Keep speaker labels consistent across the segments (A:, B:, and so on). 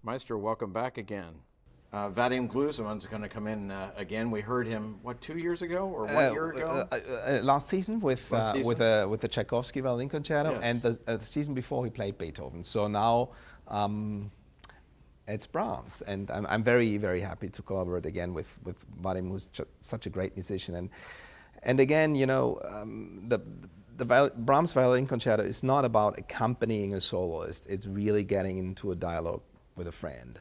A: Maestro, welcome back again. Vadim Gluzman's going to come in again. We heard him, 2 years ago or 1 year ago?
B: Last season with the Tchaikovsky Violin Concerto,
A: Yes.
B: and the season before he played Beethoven. So now it's Brahms, and I'm very, very happy to collaborate again with Vadim, who's such a great musician. And again, you know, the Brahms Violin Concerto is not about accompanying a soloist. It's really getting into a dialogue with a friend.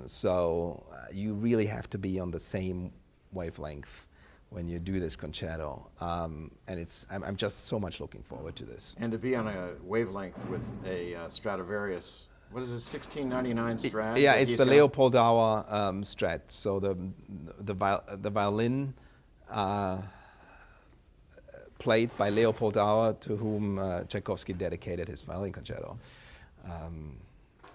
B: So you really have to be on the same wavelength when you do this concerto, and I'm just so much looking forward to this.
A: And to be on a wavelength with a Stradivarius, what is it, 1699 Strat?
B: Yeah, it's the Leopoldauer Strat. So the violin played by Leopoldauer, to whom Tchaikovsky dedicated his violin concerto.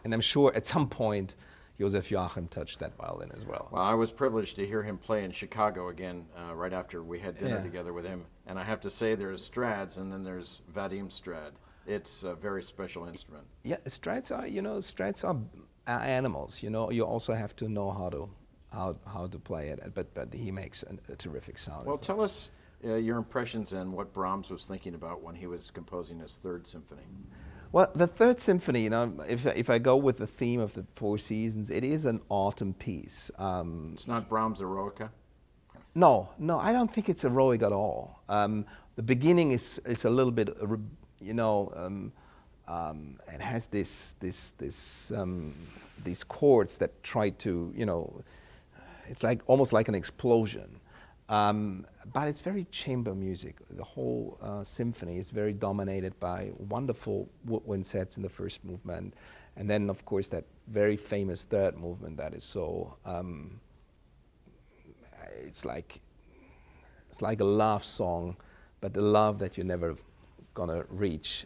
B: And I'm sure at some point Josef Joachim touched that violin as well.
A: Well, I was privileged to hear him play in Chicago again right after we had dinner together with him. And I have to say there's Strads and then there's Vadim Strad. It's a very special instrument.
B: Yeah, Strads are animals. You know, you also have to know how to play it. But he makes a terrific sound.
A: Well, tell us your impressions and what Brahms was thinking about when he was composing his Third Symphony.
B: Well, the Third Symphony, you know, if I go with the theme of the Four Seasons, it is an autumn piece.
A: It's not Brahms' Eroica?
B: No, I don't think it's heroic at all. The beginning is a little bit, you know, it has these chords that try to, you know, it's like almost like an explosion. But it's very chamber music. The whole symphony is very dominated by wonderful woodwind sets in the first movement, and then of course that very famous third movement that is so. It's like a love song, but the love that you're never gonna reach,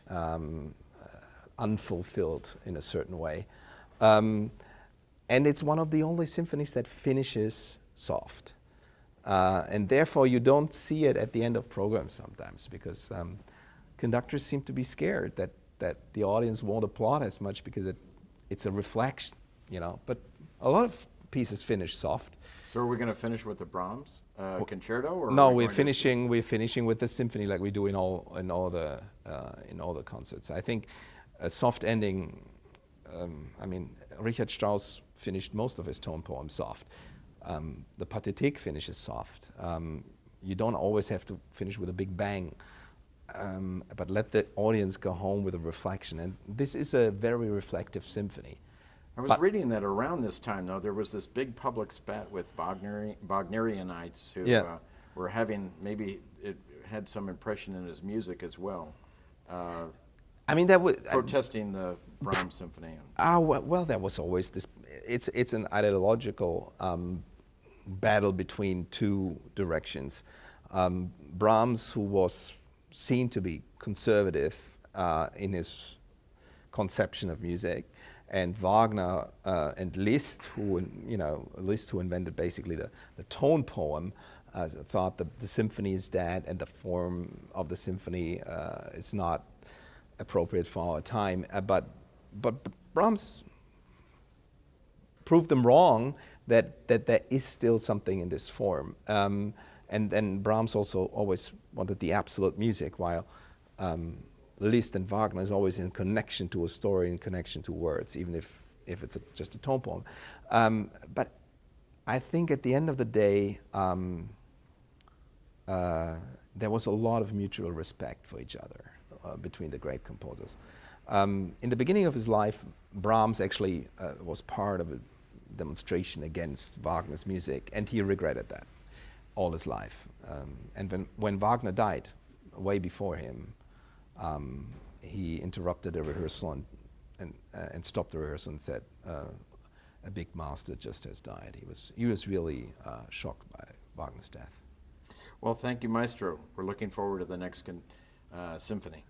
B: unfulfilled in a certain way, and it's one of the only symphonies that finishes soft. And therefore you don't see it at the end of programs sometimes, because conductors seem to be scared that the audience won't applaud as much because it's a reflection, you know. But a lot of pieces finish soft.
A: So are we going to finish with the Brahms concerto? Or
B: no, we're finishing with the symphony like we do in all the concerts. I think a soft ending. I mean, Richard Strauss finished most of his tone poems soft. The Pathétique finishes soft. You don't always have to finish with a big bang, but let the audience go home with a reflection. And this is a very reflective symphony.
A: I was reading that around this time, though, there was this big public spat with Wagnerianites who were having, maybe it had some impression in his music as well.
B: I mean, that was
A: protesting the Brahms symphony.
B: Well, there was always this. It's an ideological battle between two directions. Brahms, who was seen to be conservative in his conception of music, and Wagner and Liszt, who invented basically the tone poem, thought that the symphony is dead and the form of the symphony is not appropriate for our time. But Brahms proved them wrong, that there is still something in this form. And then Brahms also always wanted the absolute music, while Liszt and Wagner is always in connection to a story, in connection to words, even if it's just a tone poem. But I think at the end of the day, there was a lot of mutual respect for each other between the great composers. In the beginning of his life, Brahms actually was part of a demonstration against Wagner's music, and he regretted that all his life. And when Wagner died, way before him, he interrupted a rehearsal and stopped the rehearsal and said, "A big master just has died." He was really shocked by Wagner's death.
A: Well, thank you, Maestro. We're looking forward to the next symphony.